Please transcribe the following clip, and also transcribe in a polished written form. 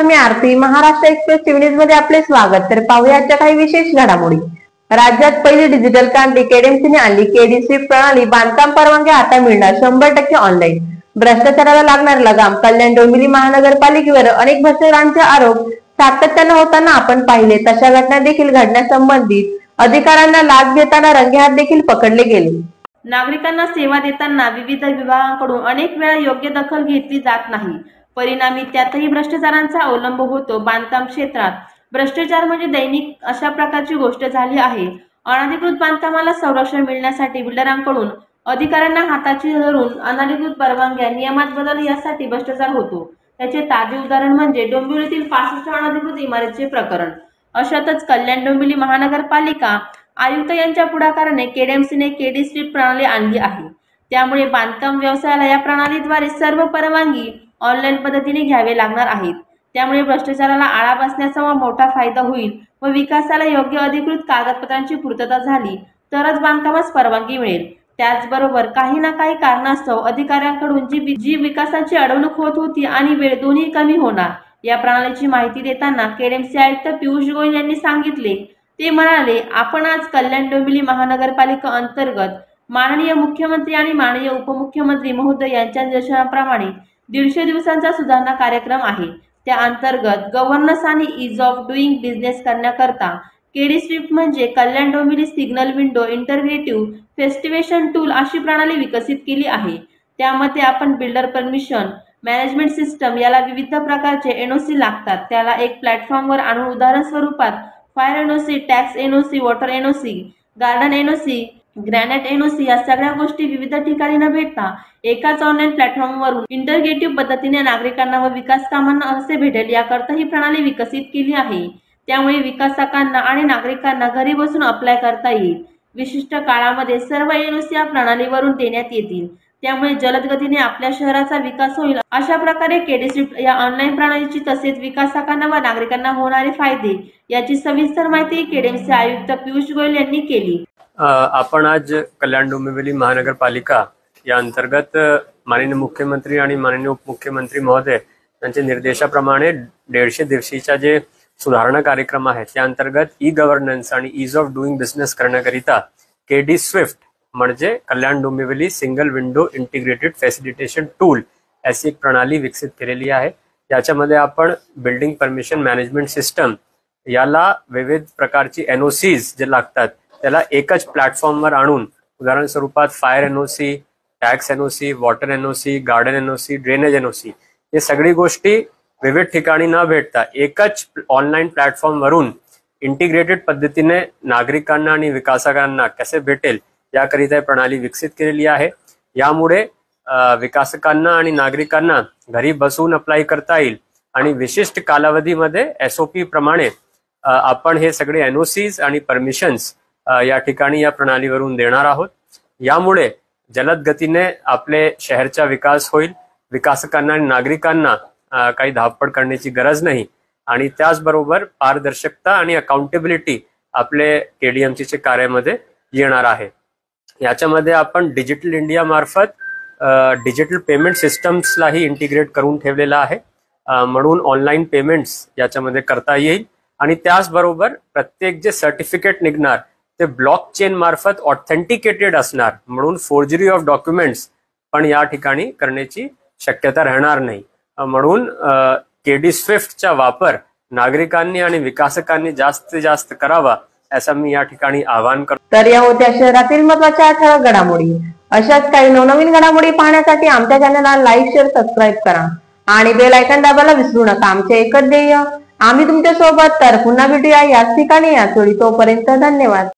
मी आरती. Maharashtra express TV news मध्ये आपले स्वागत. तर पाहूया आजच्या काही विशेष घडामोडी. राज्यात पहिली डिजिटल क्रांती केडीएमसीने आणली. केडी स्विफ्ट प्रणाली बांधकाम परवानगी आता मिळणार 100% ऑनलाईन. भ्रष्टाचाराला लागणार लगाम. कल्याण डोंबिवली महानगरपालिकेवर अनेक भ्रष्टाचारांचे आरोप सातत्याने होताना आपण पाहिले. तशा घटना देखील घडण्यासंबंधित अधिकाऱ्यांना लाच घेताना रंगेहात देखील पकडले गेले. नागरिकांना सेवा देताना विविध विभागांकडून अनेक वेळा योग्य दखल घेतली जात नाही. परिणामी त्यातही भ्रष्टाचारांचा अवलंब होतो. बांधकाम क्षेत्रात भ्रष्टाचार म्हणजे दैनिक अशा प्रकारची गोष्ट झाली आहे. अनधिकृत बांधकामाला संरक्षण मिळण्यासाठी बिल्डरांकडून अधिकाऱ्यांना हाताची धरून अनधिकृत परवानग्या नियमात बदल यासाठी भ्रष्टाचार होतो. त्याचे ताजे उदाहरण म्हणजे डोंबिवलीतील 65 अनधिकृत इमारतीचे प्रकरण. अशातच कल्याण डोंबिवली महानगरपालिका आयुक्त यांच्या पुढाकाराने केडीएमसीने केडी स्विफ्ट प्रणाली आणली आहे. त्यामुळे बांधकाम व्यवसायाला या प्रणालीद्वारे सर्व परवानगी ऑनलाईन पद्धतीने घ्यावे लागणार आहेत. त्यामुळे भ्रष्टाचाराला आळा बसण्याचा मोठा फायदा होईल व विकासाला योग्य अधिकृत कागदपत्रांची पूर्तता झाली तरच बांधकामास परवानगी मिळेल. त्याचबरोबर काही ना काही कारणास्तव अधिकाऱ्यांकडून जी विकासाची अडवणूक होत होती आणि वेळ दोन्ही कमी होणार. या प्रणालीची माहिती देताना केडीएमसी आयुक्त पियुष गोयल यांनी सांगितले. ते म्हणाले, आपण आज कल्याण डोंबिवली महानगरपालिका अंतर्गत माननीय मुख्यमंत्री आणि माननीय उपमुख्यमंत्री महोदय यांच्या निर्देशनाप्रमाणे 150 दिवसांचा सुधारणा कार्यक्रम आहे. त्या अंतर्गत गव्हर्नन्स आणि इज ऑफ डुईंग बिझनेस करण्याकरता केडी स्विफ्ट म्हणजे Kalyan Dombivli signal window इंटरग्रेटिव्ह फेस्टिवेशन tool अशी प्रणाली विकसित केली आहे. त्यामध्ये आपण बिल्डर परमिशन मॅनेजमेंट सिस्टम याला विविध प्रकारचे एनओसी लागतात. त्याला एक प्लॅटफॉर्मवर आणून उदाहरण स्वरूपात fire NOC, tax NOC, water NOC, garden NOC, granite NOC या सगळ्या गोष्टी विविध ठिकाणी न भेटता एकाच ऑनलाईन प्लॅटफॉर्मवरून इंटरग्रेटिव्ह पद्धतीने नागरिकांना व विकास कामांना असे भेटेल याकरता ही प्रणाली विकसित केली आहे. त्यामुळे विकासकांना आणि नागरिकांना घरी बसून अप्लाय करता येईल. विशिष्ट काळामध्ये सर्व एनओसी या प्रणालीवरून देण्यात येतील. त्यामुळे जलद गतीने आपल्या शहराचा विकास होईल. अशा प्रकारे केडी स्विफ्ट या ऑनलाईन प्रणालीची तसेच विकासकांना व नागरिकांना होणारे फायदे याची सविस्तर माहिती केडीएमसी आयुक्त पियुष गोयल यांनी केली. आपण आज कल्याण डोंबिवली महानगरपालिका या अंतर्गत माननीय मुख्यमंत्री आणि माननीय उपमुख्यमंत्री महोदय यांच्या निर्देशाप्रमाणे 150 दिवशीचा जे सुधारणा कार्यक्रम आहे त्या अंतर्गत ई गव्हर्नन्स आणि इज ऑफ डुईंग बिझनेस करण्याकरिता केडी स्विफ्ट म्हणजे Kalyan Dombivli single window integrated facilitation tool अशी एक प्रणाली विकसित केलेली आहे. याच्यामध्ये आपण बिल्डिंग परमिशन मॅनेजमेंट सिस्टम याला विविध प्रकारची एनओसीज जे लागतात त्याला एकच प्लॅटफॉर्मवर आणून उदाहरण स्वरूपात fire NOC, tax NOC, water NOC, garden NOC, drainage NOC हे सगळी गोष्टी विविध ठिकाणी न भेटता एकच ऑनलाईन प्लॅटफॉर्म वरून इंटिग्रेटेड पद्धतीने नागरिकांना आणि विकासकांना कसे भेटेल याकरिता प्रणाली विकसित केलेली आहे. यामुळे विकासकांना आणि नागरिकांना घरी बसून अप्लाय करता येईल आणि विशिष्ट कालावधीमध्ये एसओपी प्रमाणे आपण हे सगळे एनओसीज आणि परमिशन्स या ठिकाणी या प्रणालीवरून देणार आहोत. यामुळे जलद गतीने आपले शहरचा विकास होईल. विकासकांना आणि नागरिकांना काही धावपळ करण्याची गरज नाही आणि त्याचबरोबर पारदर्शकता आणि अकाउंटेबिलिटी आपले केडीएमसीच्या कार्यामध्ये येणार आहे. याच्यामध्ये आपण डिजिटल इंडिया मार्फत डिजिटल पेमेंट सिस्टम्सलाही इंटिग्रेट करून ठेवलेला आहे. म्हणून ऑनलाईन पेमेंट्स याच्यामध्ये करता येईल आणि त्याचबरोबर प्रत्येक जे सर्टिफिकेट निघणार ते ब्लॉकचेन मार्फत ऑथेंटिकेटेड असणार. म्हणून फोर्जरी ऑफ डॉक्युमेंट्स पण या ठिकाणी करण्याची शक्यता राहणार नाही. म्हणून केडी स्विफ्टचा वापर नागरिकांनी आणि विकासकांनी जास्तीत जास्त करावा असं मी या ठिकाणी आवाहन करतो. तर या होत्या शहरातील महत्त्वाच्या ठळक घडामोडी. अशाच काही नवनवीन घडामोडी पाहण्यासाठी आमच्या चॅनलला लाईक, शेअर, सबस्क्राईब करा आणि बेल आयकॉन दाबायला विसरू नका. आमचे एकच ध्येय आम्ही तुमच्या सोबत. तर पुन्हा भेटूया याच ठिकाणी याच वेळी. तोपर्यंत धन्यवाद.